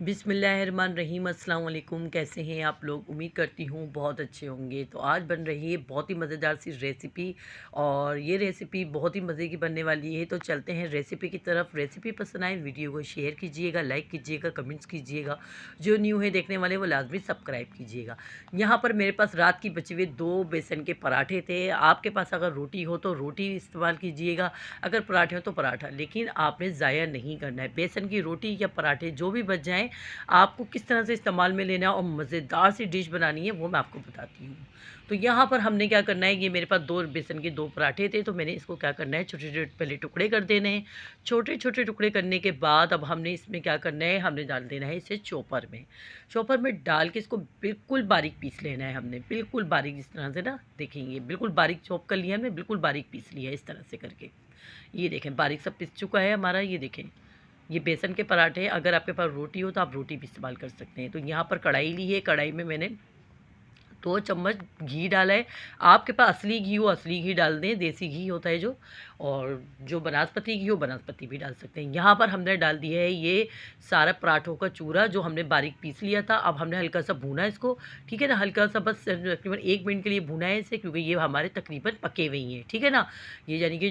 बिस्मिल्लाहिर्रहमानिर्रहीम। अस्सलाम वालेकुम। कैसे हैं आप लोग? उम्मीद करती हूँ बहुत अच्छे होंगे। तो आज बन रही है बहुत ही मज़ेदार सी रेसिपी और ये रेसिपी बहुत ही मज़े की बनने वाली है। तो चलते हैं रेसिपी की तरफ। रेसिपी पसंद आए वीडियो को शेयर कीजिएगा, लाइक कीजिएगा, कमेंट्स कीजिएगा। जो न्यू है देखने वाले वो लाजमी सब्सक्राइब कीजिएगा। यहाँ पर मेरे पास रात की बचे हुए 2 बेसन के पराठे थे। आपके पास अगर रोटी हो तो रोटी इस्तेमाल कीजिएगा, अगर पराठे हो तो पराठा, लेकिन आपने ज़ाया नहीं करना है। बेसन की रोटी या पराठे जो भी बच जाएँ, आपको किस तरह से इस्तेमाल में लेना है और मज़ेदार सी डिश बनानी है वो मैं आपको बताती हूँ। तो यहाँ पर हमने क्या करना है, ये मेरे पास 2 बेसन के 2 पराठे थे, तो मैंने इसको क्या करना है, छोटे-छोटे पहले टुकड़े कर देने हैं। छोटे-छोटे टुकड़े करने के बाद अब हमने इसमें क्या करना है, हमने डाल देना है इसे चॉपर में। चॉपर में डाल के इसको बिल्कुल बारीक पीस लेना है हमने, बिल्कुल बारीक, इस तरह से ना देखेंगे बिल्कुल बारीक चॉप कर लिया हमने, बिल्कुल बारीक पीस लिया है इस तरह से करके। ये देखें बारीक सब पिस चुका है हमारा। ये देखें ये बेसन के पराठे हैं। अगर आपके पास रोटी हो तो आप रोटी भी इस्तेमाल कर सकते हैं। तो यहाँ पर कढ़ाई ली है, कढ़ाई में मैंने 2 चम्मच घी डाला है। आपके पास असली घी हो असली घी डाल दें, देसी घी होता है जो, और जो बनास्पति घी हो बनास्पति भी डाल सकते हैं। यहाँ पर हमने डाल दिया है ये सारा पराठों का चूरा जो हमने बारीक पीस लिया था। अब हमने हल्का सा भूना है इसको, ठीक है ना, हल्का सा बस तकरीबन 1 मिनट के लिए भूना है इसे, क्योंकि ये हमारे तकरीबन पके हुए ही हैं, ठीक है ना। ये यानी कि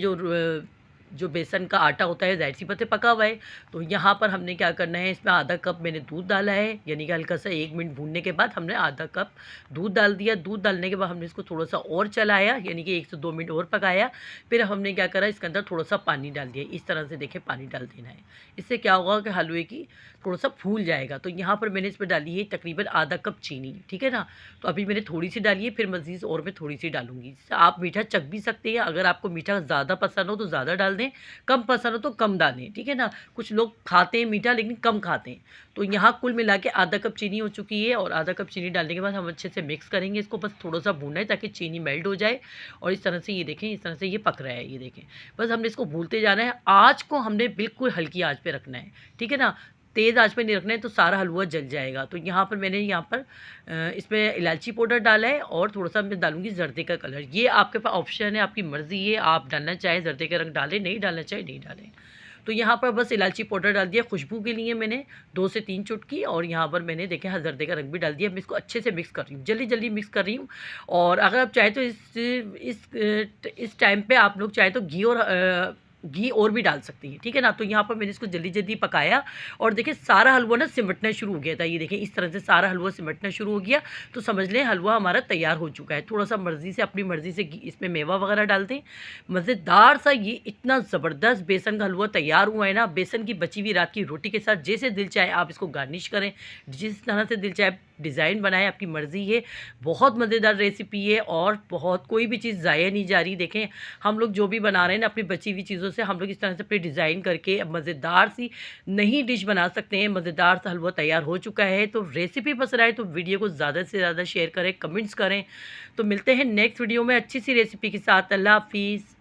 जो बेसन का आटा होता है ज़ाहिर सी बात है पका हुआ है। तो यहाँ पर हमने क्या करना है, इसमें आधा कप मैंने दूध डाला है, यानी कि हल्का सा 1 मिनट भूनने के बाद हमने आधा कप दूध डाल दिया। दूध डालने के बाद हमने इसको थोड़ा सा और चलाया, यानी कि 1 से 2 मिनट और पकाया। फिर हमने क्या करा, इसके अंदर थोड़ा सा पानी डाल दिया। इस तरह से देखें पानी डाल देना है। इससे क्या होगा कि हलवे की थोड़ा सा फूल जाएगा। तो यहाँ पर मैंने इसमें डाली है तकरीबन आधा कप चीनी, ठीक है ना। तो अभी मैंने थोड़ी सी डाली है, फिर मज़ीद और मैं थोड़ी सी डालूँगी। आप मीठा चख भी सकते हैं, अगर आपको मीठा ज़्यादा पसंद हो तो ज़्यादा डाल दें, कम पसंद हो तो कम डालें, ठीक है ना। कुछ लोग खाते हैं मीठा लेकिन कम खाते हैं। तो यहाँ कुल मिला के आधा कप चीनी हो चुकी है, और आधा कप चीनी डालने के बाद हम अच्छे से मिक्स करेंगे इसको। बस थोड़ा सा भूनना है ताकि चीनी मेल्ट हो जाए। और इस तरह से ये देखें, इस तरह से ये पक रहा है, ये देखें। बस हमने इसको भूनते जाना है। आँच को हमने बिल्कुल हल्की आँच पे रखना है, ठीक है ना। तेज़ आँच पे नहीं रखना है तो सारा हलवा जल जाएगा। तो यहाँ पर मैंने इसमें इलायची पाउडर डाला है, और थोड़ा-सा मैं डालूँगी ज़र्दे का कलर। ये आपके पास ऑप्शन है, आपकी मर्ज़ी है, आप डालना चाहें ज़र्दे का रंग डालें, नहीं डालना चाहें नहीं डालें। तो यहाँ पर बस इलायची पाउडर डाल दिया खुशबू के लिए मैंने 2 से 3 चुटकी, और यहाँ पर मैंने देखें हज़रदे का रंग भी डाल दिया। मैं इसको अच्छे से मिक्स कर रही हूँ, जल्दी-जल्दी मिक्स कर रही हूँ। और अगर आप चाहें तो इस टाइम पे आप लोग चाहें तो घी और भी डाल सकती हैं, ठीक है ना। तो यहाँ पर मैंने इसको जल्दी-जल्दी पकाया, और देखिए सारा हलवा ना सिमटना शुरू हो गया था। ये देखें इस तरह से सारा हलवा सिमटना शुरू हो गया, तो समझ लें हलवा हमारा तैयार हो चुका है। थोड़ा-सा मर्ज़ी से, अपनी मर्ज़ी से इसमें मेवा वगैरह डाल दें। मज़ेदार सा ये इतना ज़बरदस्त बेसन का हलवा तैयार हुआ है ना, बेसन की बची हुई रात की रोटी के साथ। जैसे दिल चाहे आप इसको गार्निश करें, जिस तरह से दिल चाहे डिज़ाइन बनाएँ, आपकी मर्ज़ी है। बहुत मज़ेदार रेसिपी है, और बहुत कोई भी चीज़ ज़ाया नहीं जा रही। देखें हम लोग जो भी बना रहे हैं ना, अपनी बची हुई चीज़ों से हम लोग इस तरह से अपनी डिज़ाइन करके मज़ेदार सी नई डिश बना सकते हैं। मज़ेदार सा हलवा तैयार हो चुका है। तो रेसिपी पसंद आए तो वीडियो को ज़्यादा से ज़्यादा शेयर करें, कमेंट्स करें। तो मिलते हैं नेक्स्ट वीडियो में अच्छी सी रेसिपी के साथ। अल्लाह हाफ़िज़।